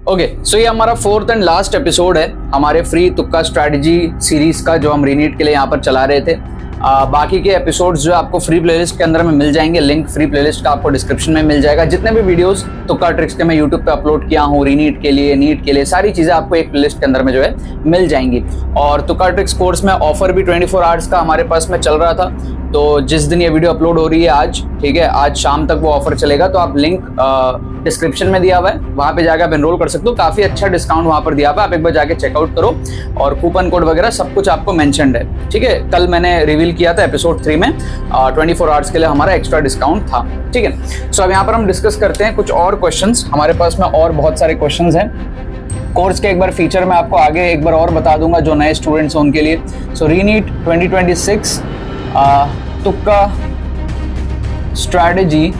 Okay, सो ये हमारा fourth and last episode है हमारे फ्री तुक्का स्ट्रैटेजी सीरीज का, जो हम रीनीट के लिए यहाँ पर चला रहे थे। बाकी के एपिसोड्स जो आपको फ्री प्लेलिस्ट के अंदर में मिल जाएंगे, लिंक फ्री प्लेलिस्ट का आपको डिस्क्रिप्शन में मिल जाएगा। जितने भी वीडियोस तुक्का ट्रिक्स के मैं यूट्यूब पे अपलोड किया हूँ रीनीट के लिए, नीट के लिए, सारी चीजें आपको एक प्लेलिस्ट के अंदर में जो है मिल जाएंगी। और तुक्का ट्रिक्स कोर्स में ऑफर भी 24 आवर्स का हमारे पास में चल रहा था, तो जिस दिन ये वीडियो अपलोड हो रही है आज, ठीक है, आज शाम तक वो ऑफर चलेगा। तो आप लिंक डिस्क्रिप्शन में दिया हुआ है, वहां पे जाकर आप एनरोल कर सकते हो। काफी अच्छा डिस्काउंट वहां पर दिया हुआ है, आप एक बार जाके चेकआउट करो। और कूपन कोड वगैरह सब कुछ आपको मेंशन्ड है, ठीक है। कल मैंने रिवील किया था एपिसोड 3 में 24 आवर्स के लिए हमारा एक्स्ट्रा डिस्काउंट था, ठीक है। सो अब यहाँ पर हम डिस्कस करते हैं कुछ और क्वेश्चंस। हमारे पास में और बहुत सारे क्वेश्चंस हैं कोर्स के। एक बार फीचर मैं आपको आगे एक बार और बता दूंगा जो नए स्टूडेंट्स हैं उनके लिए। सो रीनीट 2026 तुक्का स्ट्रैटेजी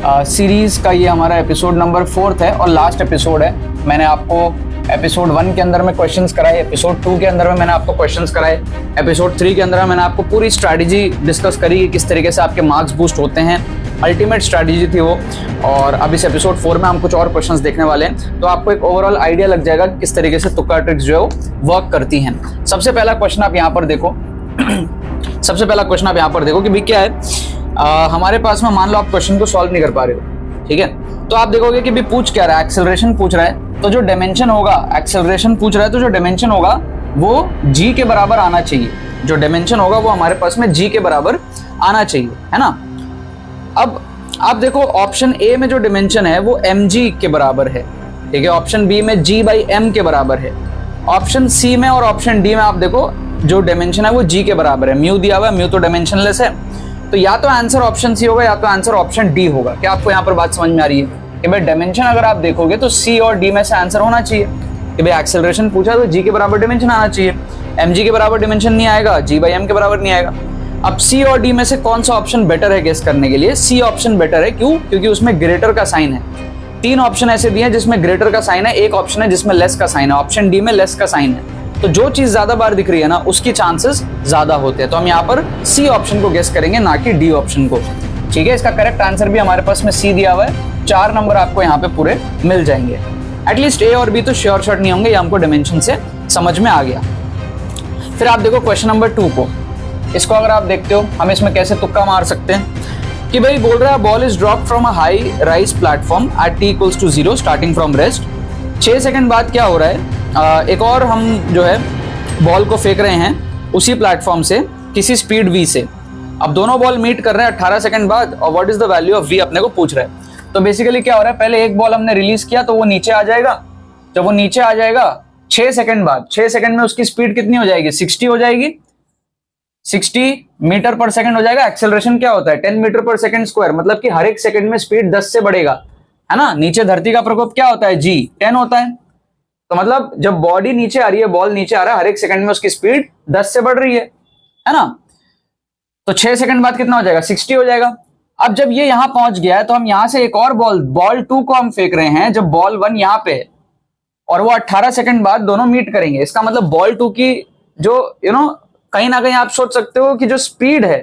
सीरीज का ये हमारा एपिसोड नंबर 4 है और लास्ट एपिसोड है। मैंने आपको एपिसोड 1 के अंदर में क्वेश्चंस कराए, एपिसोड 2 के अंदर में मैंने आपको क्वेश्चंस कराए, एपिसोड 3 के अंदर में मैंने आपको पूरी स्ट्रैटेजी डिस्कस करी कि किस तरीके से आपके मार्क्स बूस्ट होते हैं। अल्टीमेट स्ट्रैटेजी थी वो। और अब इस एपिसोड 4 में हम कुछ और क्वेश्चंस देखने वाले हैं, तो आपको एक ओवरऑल आइडिया लग जाएगा किस तरीके से तुक्का ट्रिक्स जो है वर्क करती हैं। सबसे पहला क्वेश्चन आप यहाँ पर देखो सबसे पहला क्वेश्चन आप यहाँ पर देखो कि भाई क्या है। हमारे पास में मान लो आप क्वेश्चन को सॉल्व नहीं कर पा रहे हो, ठीक है, तो आप देखोगे कि भाई पूछ क्या रहा है, एक्सेलरेशन पूछ रहा है, तो जो डायमेंशन होगा, एक्सेलरेशन पूछ रहा है तो जो डायमेंशन होगा वो g के बराबर आना चाहिए। जो डायमेंशन होगा वो हमारे पास में g के बराबर आना चाहिए, है ना। अब आप देखो ऑप्शन ए में जो डायमेंशन है वो mg के बराबर है, ठीक है। ऑप्शन बी में g/m के बराबर है। ऑप्शन सी में और ऑप्शन डी में आप देखो जो डायमेंशन है वो g के बराबर है। म्यू दिया हुआ है, म्यू तो डायमेंशनलेस है, तो या तो आंसर ऑप्शन सी होगा या तो आंसर ऑप्शन डी होगा। क्या आपको यहाँ पर बात समझ में आ रही है कि भाई डायमेंशन अगर आप देखोगे तो सी और डी में से आंसर होना चाहिए कि भाई एक्सेलरेशन पूछा तो जी के बराबर डायमेंशन आना चाहिए। mg के बराबर डायमेंशन नहीं आएगा, g/m के बराबर नहीं आएगा। अब सी और डी में से कौन सा ऑप्शन बेटर है गेस करने के लिए? सी ऑप्शन बेटर है। क्यों? क्योंकि उसमें ग्रेटर का साइन है। 3 ऑप्शन ऐसे दिए हैं जिसमें ग्रेटर का साइन है, एक ऑप्शन है जिसमें लेस का साइन है, ऑप्शन डी में लेस का साइन है। तो जो चीज ज्यादा बार दिख रही है ना उसकी चांसेस ज्यादा होते हैं, तो हम यहाँ पर सी ऑप्शन को गेस करेंगे, ना कि डी ऑप्शन को, ठीक है। इसका करेक्ट आंसर भी हमारे पास में सी दिया हुआ है। 4 नंबर आपको यहाँ पे पूरे मिल जाएंगे। एटलीस्ट ए और बी तो श्योर शॉट नहीं होंगे, ये हमको डायमेंशन से समझ में आ गया। फिर आप देखो क्वेश्चन नंबर 2 को। इसको अगर आप देखते हो हम इसमें कैसे तुक्का मार सकते हैं कि भाई बोल रहा है ball is drop from a high rise platform eight t=0 starting from rest. 6 second बाद क्या हो रहा है, एक और हम जो है बॉल को फेंक रहे हैं उसी प्लेटफॉर्म से किसी स्पीड v से। अब दोनों बॉल मीट कर रहे हैं 18 सेकंड बाद, और what is the value of v अपने को पूछ रहा है। तो बेसिकली क्या हो रहा है, पहले एक बॉल हमने रिलीज किया तो वो नीचे आ जाएगा। जब वो नीचे आ जाएगा 6 सेकंड बाद, 6 सेकंड में उसकी स्पीड कितनी हो जाएगी? 60 हो जाएगी, 60 मीटर पर सेकंड हो जाएगा। एक्सेलरेशन क्या होता है? 10 मीटर पर सेकंड स्क्वायर, मतलब कि हर एक सेकंड में स्पीड 10 से बढ़ेगा, है ना। नीचे धरती का प्रकोप क्या होता है? g 10 होता है। तो मतलब जब बॉडी नीचे आ रही है, बॉल नीचे आ रहा है, हर एक सेकंड में उसकी स्पीड 10 से बढ़ रही है ना। तो 6 सेकंड बाद कितना हो जाएगा? 60 हो जाएगा। अब जब ये यहां पहुंच गया है तो हम यहां से एक और बॉल 2 को हम फेंक रहे हैं, जब बॉल 1 यहां पे और वो 18 सेकंड बाद दोनों मीट करेंगे। इसका मतलब बॉल 2 की जो कहीं ना कहीं आप सोच सकते हो कि जो स्पीड है,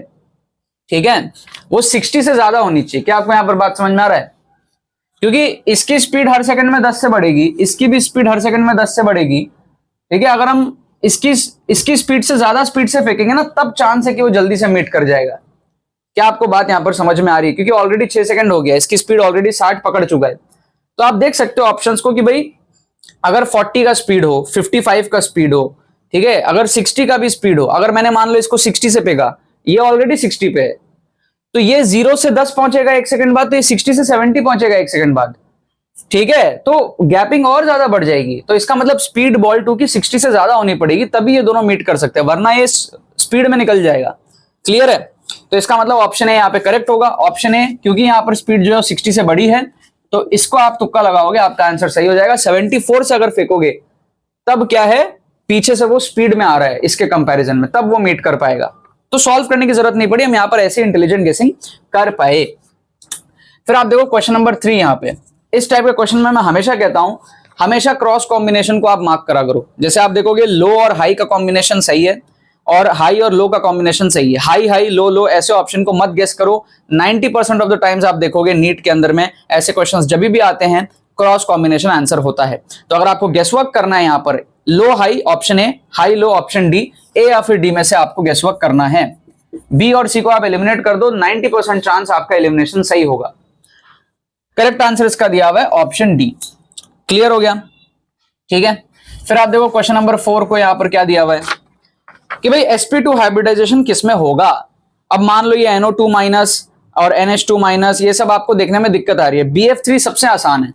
ठीक है, वो 60 से ज्यादा होनी चाहिए। क्या आपको यहां पर बात समझ में आ रहा है? क्योंकि इसकी स्पीड हर सेकंड में 10 से बढ़ेगी, इसकी भी स्पीड हर सेकंड में 10 से बढ़ेगी, ठीक है। अगर हम इसकी स्पीड से ज्यादा स्पीड से फेंकेंगे ना, तब चांस है कि वो जल्दी से मीट कर जाएगा। क्या आपको बात यहां पर समझ में आ रही है? क्योंकि ऑलरेडी 6 सेकंड हो गया, इसकी स्पीड ऑलरेडी 60 पकड़ चुका है। तो आप देख सकते हो ऑप्शंस को कि भाई अगर 40 का स्पीड हो, 55 का स्पीड हो, ठीक है, अगर 60 का भी स्पीड हो, अगर मैंने मान लो इसको 60 से फेंका, ये ऑलरेडी 60 पे है, तो ये 0 से 10 पहुंचेगा 1 सेकंड बाद, तो ये 60 से 70 पहुंचेगा 1 सेकंड बाद, ठीक है। तो गैपिंग और ज्यादा बढ़ जाएगी। तो इसका मतलब स्पीड बॉल 2 की 60 से ज्यादा होनी पड़ेगी, तभी ये दोनों मीट कर सकते हैं, वरना ये स्पीड में निकल जाएगा। क्लियर है? तो इसका मतलब ऑप्शन ए यहाँ पे करेक्ट होगा। ऑप्शन ए, क्योंकि यहाँ पर स्पीड जो है 60 से बड़ी है, तो इसको आप तुक्का लगाओगे, आपका आंसर सही हो जाएगा। 74 से अगर फेंकोगे तब क्या है, पीछे से वो स्पीड में आ रहा है इसके कंपैरिजन में, तब वो मीट कर पाएगा। तो सॉल्व करने की जरूरत नहीं पड़ी, हम यहाँ पर ऐसे इंटेलिजेंट गेसिंग कर पाए। फिर आप देखो क्वेश्चन नंबर 3। यहाँ पे इस टाइप के क्वेश्चन में मैं हमेशा कहता हूं, हमेशा क्रॉस कॉम्बिनेशन को आप मार्क करा करो। जैसे आप देखोगे लो और हाई का कॉम्बिनेशन सही है, और हाई और लो का कॉम्बिनेशन सही है। हाई हाई लो लो ऐसे ऑप्शन को मत गेस करो। 90% ऑफ द टाइम्स आप देखोगे नीट के अंदर में ऐसे क्वेश्चंस जब भी आते हैं क्रॉस कॉम्बिनेशन आंसर होता है। तो अगर आपको गेस वर्क करना है यहाँ पर low high option A, high low option D, A या फिर डी में से आपको गेस वर्क करना है। बी और सी को आप एलिमिनेट कर दो, 90% चांस आपका एलिमिनेशन सही होगा। करेक्ट आंसर इसका दिया हुआ है ऑप्शन डी। क्लियर हो गया? ठीक है, फिर आप देखो क्वेश्चन नंबर 4 को यहां पर क्या दिया हुआ है कि भाई sp2 हाइब्रिडाइजेशन किसमें होगा। अब मान लो ये NO2 माइनस और NH2 माइनस, ये सब आपको देखने में दिक्कत आ रही है। BF3 सबसे आसान है,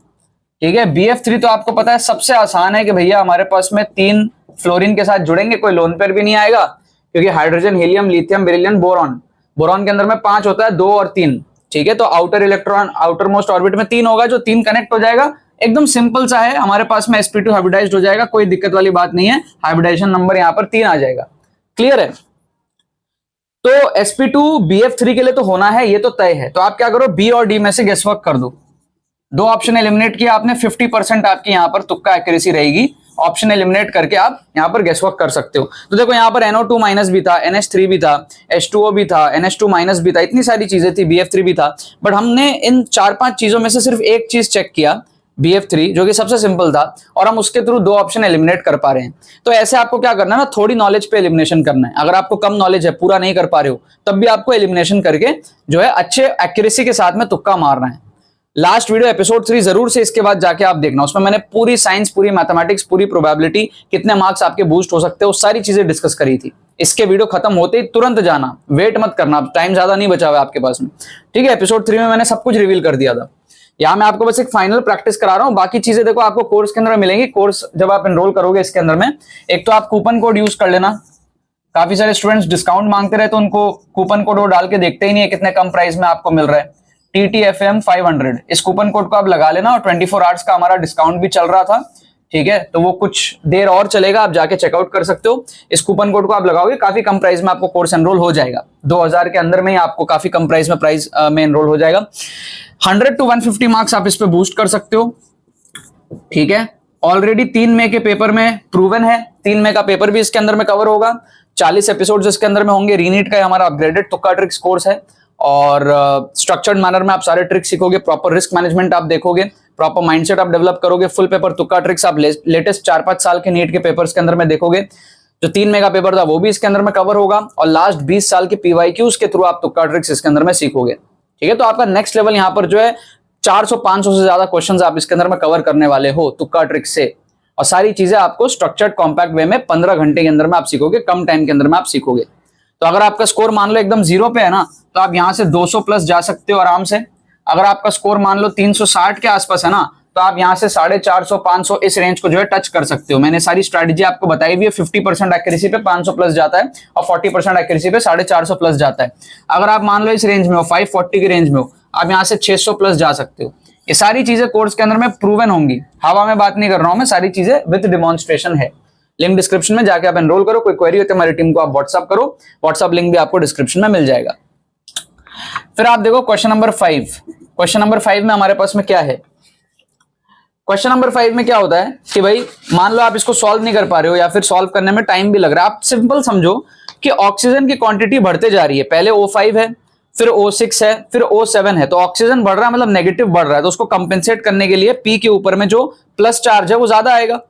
ठीक है। BF3 तो आपको पता है सबसे आसान है कि भैया हमारे पास में 3 फ्लोरीन के साथ जुड़ेंगे, कोई लोन पेयर भी नहीं आएगा, क्योंकि hydrogen, helium, lithium, beryllium, boron, boron के अंदर में 5 होता है, 2 और 3, ठीक है। तो outer electron outer most orbit में 3 होगा, जो 3 कनेक्ट हो जाएगा। एकदम सिंपल सा है, हमारे पास में sp2 हाइब्रिडाइज्ड हो जाएगा, कोई दिक्कत वाली बात नहीं है। हाइब्रिडाइजेशन नंबर यहाँ पर 3 आ जाएगा। क्लियर है? तो sp2 BF3 के लिए तो होना है, ये तो तय है। तो आप क्या करो, बी और डी में से गेस वर्क कर दो। 2 ऑप्शन एलिमिनेट किया आपने, 50% आपकी यहाँ पर तुक्का एक्यूरेसी रहेगी। ऑप्शन एलिमिनेट करके आप यहाँ पर गेस वर्क कर सकते हो। तो देखो यहाँ पर NO2 माइनस भी था, NH3 भी था, H2O भी था, NH2 माइनस भी था, इतनी सारी चीजें थी, BF3 भी था। बट हमने इन 4-5 चीजों में से सिर्फ एक चीज चेक किया, BF3, जो कि सबसे सिंपल था, और हम उसके थ्रू 2 ऑप्शन एलिमिनेट कर पा रहे हैं। तो ऐसे आपको क्या करना है ना, थोड़ी नॉलेज पे एलिमिनेशन करना है। अगर आपको कम नॉलेज है, पूरा नहीं कर पा रहे हो, तब भी आपको एलिमिनेशन करके जो है अच्छे एक्यूरेसी के साथ में तुक्का मारना है। लास्ट वीडियो एपिसोड 3 जरूर से इसके बाद जाके आप देखना, उसमें मैंने पूरी साइंस, पूरी मैथमेटिक्स, पूरी प्रोबेबिलिटी, कितने मार्क्स आपके बूस्ट हो सकते हैं, वो सारी चीजें डिस्कस करी थी। इसके वीडियो खत्म होते ही तुरंत जाना, वेट मत करना, टाइम ज्यादा नहीं बचा हुआ है आपके पास में, ठीक है। एपिसोड 3 में मैंने सब कुछ रिवील कर दिया था। यहाँ मैं आपको बस एक फाइनल प्रैक्टिस करा रहा हूँ, बाकी चीजें देखो आपको कोर्स के अंदर मिलेंगी। कोर्स जब आप एनरोल करोगे इसके अंदर में, एक तो आप कूपन कोड यूज कर लेना। काफी सारे स्टूडेंट्स डिस्काउंट मांगते रहे, तो उनको कूपन कोड वो डाल के देखते ही नहीं है कितने कम प्राइस में आपको मिल रहा है। TTFM 500, इस कूपन कोड को आप लगा लेना। और 24 आवर्स का हमारा डिस्काउंट भी चल रहा था, ठीक है। तो वो कुछ देर और चलेगा, आप जाके चेकआउट कर सकते हो। इस कूपन कोड को आप लगाओगे, काफी कम प्राइस में आपको कोर्स एनरोल हो जाएगा। 2000 के अंदर में ही आपको काफी कम प्राइस में एनरोल हो जाएगा। 100 to 150 मार्क्स आप इस पे बूस्ट कर सकते हो, ठीक है। ऑलरेडी 3 मई के पेपर में प्रूवन है, 3 मई का पेपर भी इसके अंदर में कवर होगा। 40 एपिसोड्स इसके अंदर में होंगे। रीनीट का हमारा अपग्रेडेड तुक्का ट्रिक्स कोर्स है, और स्ट्रक्चर्ड मैनर में आप सारे ट्रिक्स सीखोगे। प्रॉपर रिस्क मैनेजमेंट आप देखोगे, प्रॉपर माइंडसेट आप डेवलप करोगे। फुल पेपर तुक्का ट्रिक्स आप लेटेस्ट 4-5 साल के नीट के पेपर्स के अंदर में देखोगे। जो 3 मई का पेपर था वो भी इसके अंदर में कवर होगा, और लास्ट 20 साल के PYQs के थ्रू आप तुक्का ट्रिक्स इसके अंदर में सीखोगे, ठीक है। तो आपका नेक्स्ट लेवल यहाँ पर जो है 400-500 से ज्यादा क्वेश्चंस आप इसके अंदर में कवर करने वाले हो तुक्का ट्रिक्स से। और सारी चीजें आपको स्ट्रक्चर्ड कॉम्पैक्ट वे में 15 घंटे के अंदर में आप सीखोगे, कम टाइम के अंदर में आप सीखोगे। तो अगर आपका स्कोर मान लो एकदम 0 पे है ना, तो आप यहां से 200 प्लस जा सकते हो आराम से। अगर आपका स्कोर मान लो 360 के आसपास है ना, तो आप यहां से 450-500 इस रेंज को जो है टच कर सकते हो। मैंने सारी स्ट्रैटेजी आपको बताई हुई है। 50% एक्यूरेसी पे 500 प्लस जाता है, और 40% एक्यूरेसी पे 450 प्लस जाता है। अगर आप मान लो इस रेंज में हो, 540 की रेंज में हो, आप यहां से 600 प्लस जा सकते हो। ये सारी चीजें कोर्स के अंदर में प्रूवन होंगी, हवा में बात नहीं कर रहा हूं मैं, सारी चीजें विद डिमॉन्स्ट्रेशन है। लिंक डिस्क्रिप्शन में जाके आप एनरोल करो। कोई क्वेरी हो तो हमारी टीम को आप व्हाट्सअप करो, व्हाट्सअप लिंक भी आपको डिस्क्रिप्शन में मिल जाएगा। फिर आप देखो क्वेश्चन नंबर 5। क्वेश्चन नंबर 5 में हमारे पास में क्या है? क्वेश्चन नंबर 5 में क्या होता है कि भाई मान लो आप इसको सॉल्व नहीं कर पा रहे हो, या फिर सॉल्व करने में टाइम भी लग रहा है। आप सिंपल समझो कि ऑक्सीजन की क्वांटिटी बढ़ते जा रही है। पहले O5 है, फिर O6 है, फिर O7 है। तो ऑक्सीजन बढ़ रहा है, मतलब नेगेटिव बढ़ रहा है। तो उसको कंपेंसेट करने के लिए P के ऊपर में जो प्लस चार्ज है वो ज्यादा आएगा।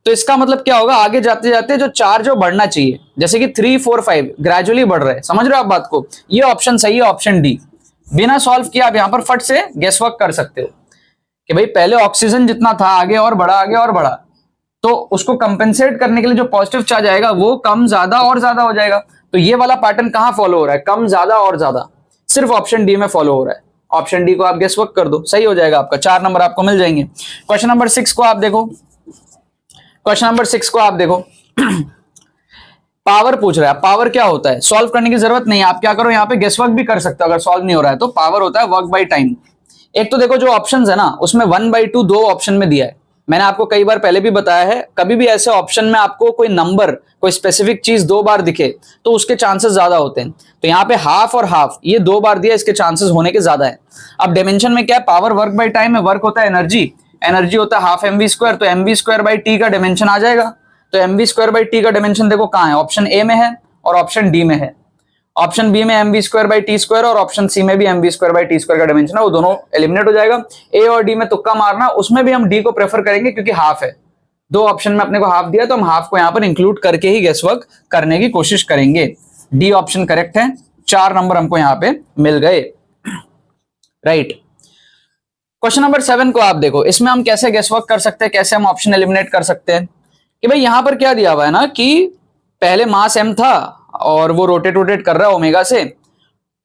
तो इसका मतलब क्या होगा, आगे जाते जाते जो चार्ज है बढ़ना चाहिए, जैसे कि 3, 4, 5 ग्रेजुअली बढ़ रहे हैं। समझ रहे हो आप बात को? ये ऑप्शन सही है, ऑप्शन डी। बिना सॉल्व किया आप यहां पर फट से गेस वर्क कर सकते हो कि भाई पहले ऑक्सीजन जितना था आगे और बढ़ा, आगे और बढ़ा, तो उसको कंपेंसेट करने के लिए जो पॉजिटिव चार्ज आएगा वो कम ज्यादा और ज्यादा हो जाएगा। तो ये वाला पैटर्न कहां फॉलो हो रहा है? कम ज्यादा और ज्यादा सिर्फ ऑप्शन डी में फॉलो हो रहा है। ऑप्शन डी को आप गेस वर्क कर दो, सही हो जाएगा आपका। 4 नंबर आपको मिल जाएंगे। क्वेश्चन नंबर 6 को आप देखो। क्वेश्चन नंबर 6 को आप देखो। पावर पूछ रहा है। पावर क्या होता है? सॉल्व करने की जरूरत नहीं है, आप क्या करो यहाँ पे गेस वर्क भी कर सकते हो अगर सॉल्व नहीं हो रहा है तो। पावर होता है वर्क बाय टाइम। एक तो देखो जो ऑप्शंस है ना, उसमें 1/2 2 ऑप्शन में दिया है। मैंने आपको कई बार पहले भी बताया है, कभी भी ऐसे ऑप्शन में आपको कोई नंबर, कोई स्पेसिफिक चीज 2 बार दिखे तो उसके चांसेस ज्यादा होते हैं। तो यहाँ पे हाफ और हाफ, ये 2 बार दिया, इसके चांसेस होने के ज्यादा है। अब डायमेंशन में क्या है? पावर वर्क बाय टाइम है, वर्क होता है एनर्जी, एनर्जी होता है हाफ mv², तो mv²/t का डायमेंशन आ जाएगा। तो mv²/t का डायमेंशन देखो कहां है, ऑप्शन ए में है और ऑप्शन डी में है। ऑप्शन बी में M B square by T square और ऑप्शन सी में भी M B square by T square का डायमेंशन है, वो दोनों एलिमिनेट हो जाएगा। ए और डी में तुक्का मारना, उसमें भी हम डी को प्रेफर करेंगे क्योंकि हाफ है, दो ऑप्शन में अपने को हाफ दिया तो हम हाफ को यहां पर इंक्लूड करके ही गेस वर्क करने की कोशिश करेंगे। डी ऑप्शन करेक्ट है, 4 नंबर हमको यहां पे मिल गए। राइट। क्वेश्चन नंबर 7 को आप देखो, इसमें हम कैसे गेस वर्क कर सकते हैं, कैसे हम ऑप्शन एलिमिनेट कर सकते हैं कि भाई यहां पर क्या दिया हुआ है ना कि पहले मास m था और वो रोटेट कर रहा है ओमेगा से,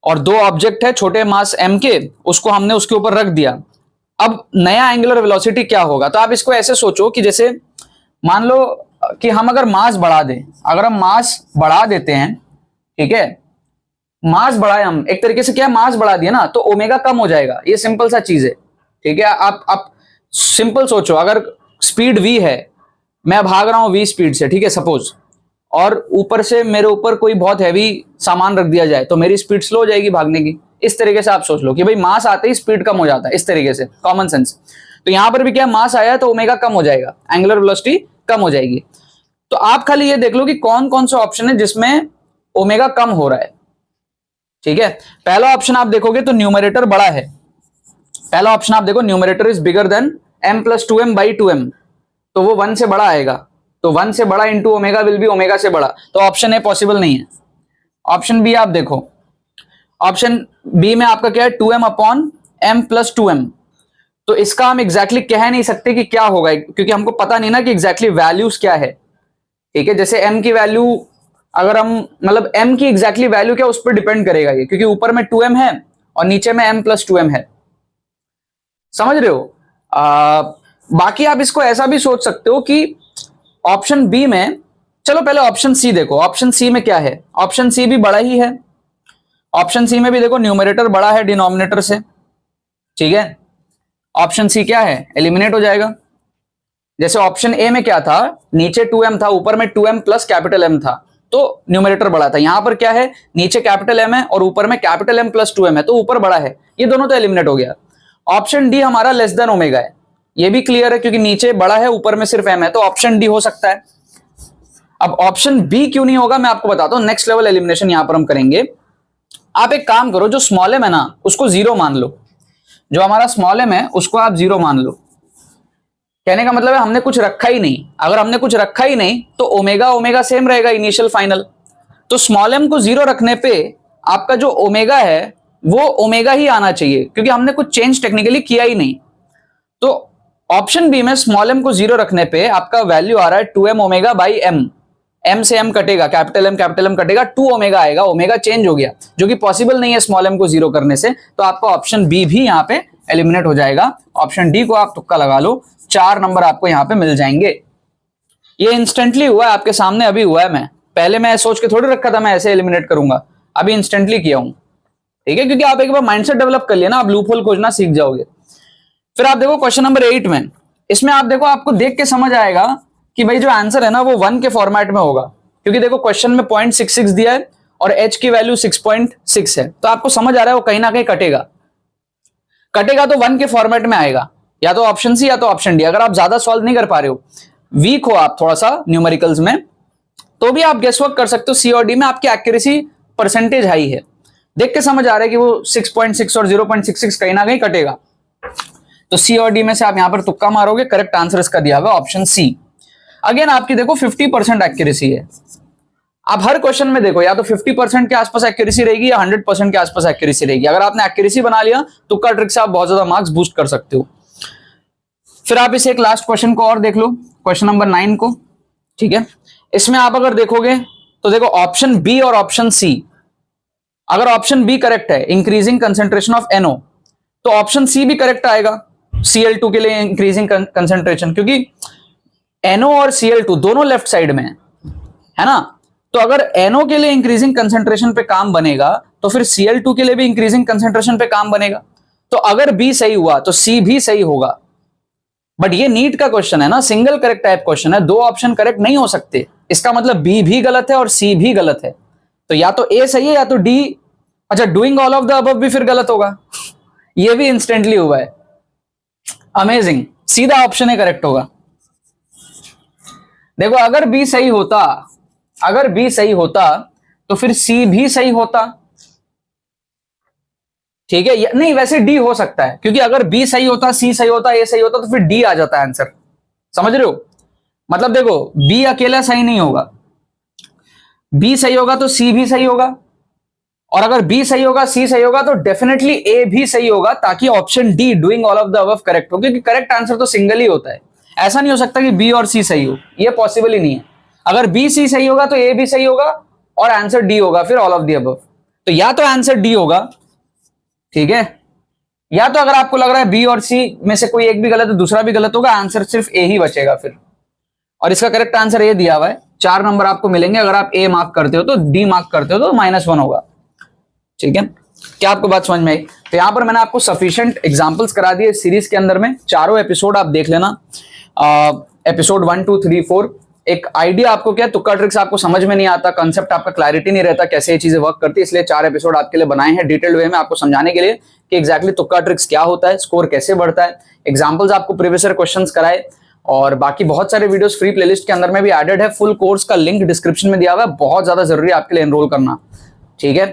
और दो ऑब्जेक्ट है छोटे मास m के, उसको हमने उसके ऊपर रख दिया। अब नया एंगुलर वेलोसिटी क्या होगा, तो आप इसको ऐसे सोचो कि जैसे मान लो कि हम अगर मास बढ़ा दें, अगर हम मास बढ़ा देते हैं, ठीक है, मास बढ़ाए हम एक तरीके से, क्या मास बढ़ा दिया ना तो ओमेगा कम हो जाएगा, ये सिंपल सा चीज है। ठीक है, आप सिंपल सोचो, अगर स्पीड v है, मैं भाग रहा हूं v स्पीड से, ठीक है सपोज, और ऊपर से मेरे ऊपर कोई बहुत हैवी सामान रख दिया जाए तो मेरी स्पीड स्लो हो जाएगी भागने की। इस तरीके से आप सोच लो कि भाई मास आते ही स्पीड कम हो जाता है, इस तरीके से कॉमन सेंस। तो यहां पर भी क्या मास आया तो ओमेगा कम हो जाएगा, एंगुलर वेलोसिटी कम हो जाएगी। तो आप खाली ये देख लो कि कौन कौन सा ऑप्शन है जिसमें ओमेगा कम हो रहा है। ठीक है, पहला ऑप्शन आप देखोगे तो न्यूमरेटर बड़ा है, पहला ऑप्शन आप देखो numerator is bigger than m plus 2m by 2m, तो वो 1 से बड़ा आएगा, तो 1 से बड़ा into omega will be omega से बड़ा, तो ऑप्शन ए पॉसिबल नहीं है। ऑप्शन बी आप देखो, ऑप्शन बी में आपका क्या है 2m upon m plus 2m, तो इसका हम एग्जैक्टली कह नहीं सकते कि क्या होगा क्योंकि हमको पता नहीं ना कि एग्जैक्टली वैल्यूज क्या है। ठीक है, जैसे m की वैल्यू अगर हम मतलब m की एग्जैक्टली वैल्यू क्या उस पर डिपेंड करेगा ये, क्योंकि ऊपर में 2m है और नीचे में m प्लस 2m है, समझ रहे हो। बाकी आप इसको ऐसा भी सोच सकते हो कि ऑप्शन बी में, चलो पहले ऑप्शन सी देखो, ऑप्शन सी में क्या है, ऑप्शन सी भी बड़ा ही है, ऑप्शन सी में भी देखो न्यूमरेटर बड़ा है डिनोमिनेटर से। ठीक है, ऑप्शन सी क्या है, एलिमिनेट हो जाएगा। जैसे ऑप्शन ए में क्या था, नीचे 2m था, ऊपर में 2m प्लस कैपिटल M था, तो न्यूमरेटर बड़ा था। यहां पर क्या है, नीचे कैपिटल M है और ऊपर में कैपिटल M प्लस 2m है, तो ऊपर बड़ा है, ये दोनों तो एलिमिनेट हो गया। ऑप्शन डी हमारा लेस देन ओमेगा है, ये भी क्लियर है क्योंकि नीचे बड़ा है ऊपर में सिर्फ m है, तो ऑप्शन डी हो सकता है। अब ऑप्शन बी क्यों नहीं होगा मैं आपको बताता हूं, नेक्स्ट लेवल एलिमिनेशन यहां पर हम करेंगे। आप एक काम करो, जो स्मॉल एम है ना उसको 0 मान लो, जो हमारा स्मॉल एम है उसको आप 0 मान लो। कहने का मतलब है हमने कुछ रखा ही नहीं, अगर हमने कुछ रखा ही नहीं तो ओमेगा ओमेगा सेम रहेगा इनिशियल फाइनल, तो स्मॉल एम को 0 रखने पे आपका जो ओमेगा है वो ओमेगा ही आना चाहिए क्योंकि हमने कुछ चेंज टेक्निकली किया ही नहीं। तो ऑप्शन बी में स्मॉल एम को 0 रखने पे आपका वैल्यू आ रहा है 2m omega by m, m से m कटेगा, कैपिटल M कटेगा, 2 ओमेगा आएगा, ओमेगा चेंज हो गया जो कि पॉसिबल नहीं है स्मॉल m को 0 करने से, तो आपका ऑप्शन बी भी यहाँ पे एलिमिनेट हो जाएगा। ऑप्शन डी को आप तुक्का लगा लो, 4 नंबर आपको यहाँ पे मिल जाएंगे। ये इंस्टेंटली हुआ है आपके सामने, अभी हुआ है, मैं पहले मैं सोच के थोड़ी रखा था मैं ऐसे एलिमिनेट करूंगा, अभी इंस्टेंटली किया हूं। ठीक है, क्योंकि आप एक बार माइंडसेट डेवलप कर लिया ना, आप लूप होल खोजना सीख जाओगे। फिर आप देखो क्वेश्चन नंबर 8 में, इसमें आप देखो आपको देख के समझ आएगा कि भाई जो आंसर है ना वो 1 के फॉर्मेट में होगा, क्योंकि देखो क्वेश्चन में 0.66 दिया है और h की वैल्यू 6.6 है, तो आपको समझ आ रहा है वो कहीं ना कहीं कटेगा, कटेगा तो 1 के फॉर्मेट में आएगा, या तो ऑप्शन सी या तो ऑप्शन डी। अगर आप ज्यादा सॉल्व नहीं कर पा रहे हो, वीक हो आप थोड़ा सा न्यूमेरिकल्स में, तो भी आप गेस वर्क कर सकते हो। सी और डी में आपकी एक्यूरेसी परसेंटेज हाई है, देख के समझ आ रहा है कि वो 6.6 और 0.66 कहीं ना कहीं कटेगा, तो सी और डी में से आप यहां पर तुक्का मारोगे, करेक्ट आंसर इसका दिया हुआ ऑप्शन सी। अगेन आपकी देखो 50% एक्यूरेसी है, आप हर क्वेश्चन में देखो या तो 50% के आसपास एक्यूरेसी रहेगी या 100% के आसपास एक्यूरेसी रहेगी। अगर आपने एक्यूरेसी बना लिया तुक्का ट्रिक से आप बहुत ज्यादा मार्क्स बूस्ट कर सकते हो। फिर आप इसे एक लास्ट क्वेश्चन को और देख लो, क्वेश्चन नंबर 9 को। ठीक है, इसमें आप अगर देखोगे तो देखो ऑप्शन बी और ऑप्शन सी, अगर ऑप्शन बी करेक्ट है इंक्रीजिंग कंसेंट्रेशन ऑफ NO, तो ऑप्शन सी भी करेक्ट आएगा Cl2 के लिए इंक्रीजिंग कंसेंट्रेशन, क्योंकि NO और Cl2 दोनों लेफ्ट साइड में है ना, तो अगर NO के लिए इंक्रीजिंग कंसेंट्रेशन पे काम बनेगा तो फिर Cl2 के लिए भी इंक्रीजिंग कंसेंट्रेशन पे काम बनेगा। तो अगर बी सही हुआ तो सी भी सही होगा, बट ये नीट का क्वेश्चन है ना, सिंगल करेक्ट टाइप क्वेश्चन है, दो ऑप्शन करेक्ट नहीं हो सकते, इसका मतलब बी भी गलत है और सी भी गलत है, तो या तो ए सही है या तो डी। अच्छा, doing all of the above भी फिर गलत होगा, ये भी इंस्टेंटली हुआ है, अमेजिंग, सीधा ऑप्शन ए करेक्ट होगा। देखो अगर बी सही होता, अगर बी सही होता तो फिर सी भी सही होता, ठीक है। नहीं वैसे डी हो सकता है, क्योंकि अगर बी सही होता, सी सही होता, ए सही होता, तो फिर डी आ जाता है आंसर। समझ रहे हो? मतलब देखो बी अकेला सही नहीं होगा, बी सही होगा तो सी भी सही होगा, और अगर बी सही होगा सी सही होगा तो डेफिनेटली ए भी सही होगा, ताकि option D doing all of the above correct हो, क्योंकि करेक्ट आंसर तो सिंगल ही होता है। ऐसा नहीं हो सकता कि बी और सी सही हो, ये पॉसिबल ही नहीं है। अगर बी सी सही होगा तो ए भी सही होगा और आंसर डी होगा, फिर ऑल ऑफ द अबव। तो या तो आंसर डी होगा, ठीक है, या तो अगर आपको लग रहा है बी और सी में से कोई एक भी गलत है, दूसरा भी गलत होगा, आंसर सिर्फ ए ही बचेगा फिर। और इसका करेक्ट आंसर ए दिया हुआ है, 4 नंबर आपको मिलेंगे। अगर आप ए मार्क करते हो तो डी मार्क करते हो तो -1 होगा, ठीक है। क्या आपको बात समझ में आई? तो यहां पर मैंने आपको सफिशिएंट एग्जांपल्स करा दिए सीरीज के अंदर में, चारों एपिसोड आप देख लेना, एपिसोड 1, 2, 3, 4। एक आइडिया आपको क्या, तुक्का ट्रिक्स आपको समझ में नहीं आता, कंसेप्ट आपका क्लैरिटी नहीं रहता कैसे ये चीजें वर्क करती है, इसलिए 4 एपिसोड आपके लिए बनाए हैं डिटेल्ड वे में आपको समझाने के लिए कि एग्जैक्टली तुक्का ट्रिक्स क्या होता है, स्कोर कैसे बढ़ता है, एग्जाम्पल्स आपको प्रीवियस ईयर क्वेश्चंस कराए, और बाकी बहुत सारे वीडियोस फ्री प्लेलिस्ट के अंदर में भी एडेड है। फुल कोर्स का लिंक डिस्क्रिप्शन में दिया हुआ है, बहुत ज्यादा जरूरी है आपके लिए एनरोल करना, ठीक है।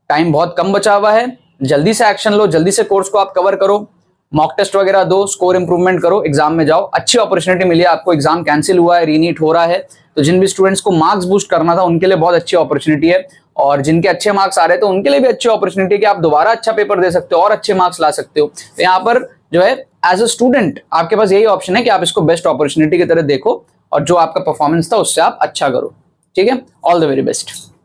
टाइम बहुत कम बचा हुआ है, जल्दी से एक्शन लो, जल्दी से कोर्स को आप कवर करो, मॉक टेस्ट वगैरह दो, स्कोर इंप्रूवमेंट करो, एग्जाम में जाओ। अच्छी अपॉर्चुनिटी मिली है आपको, एग्जाम कैंसिल हुआ है, रीनीट हो रहा है, तो जिन भी स्टूडेंट्स को मार्क्स बूस्ट करना था उनके लिए बहुत अच्छी अपॉर्चुनिटी है, और जिनके अच्छे मार्क्स आ रहे थे उनके लिए भी अच्छी अपॉर्चुनिटी है कि आप दोबारा अच्छा पेपर दे सकते हो और अच्छे मार्क्स ला सकते हो। तो यहाँ पर जो है एज अ स्टूडेंट आपके पास यही ऑप्शन है कि आप इसको बेस्ट अपॉर्चुनिटी की तरह देखो, और जो आपका परफॉर्मेंस था उससे आप अच्छा करो, ठीक है। All the very best.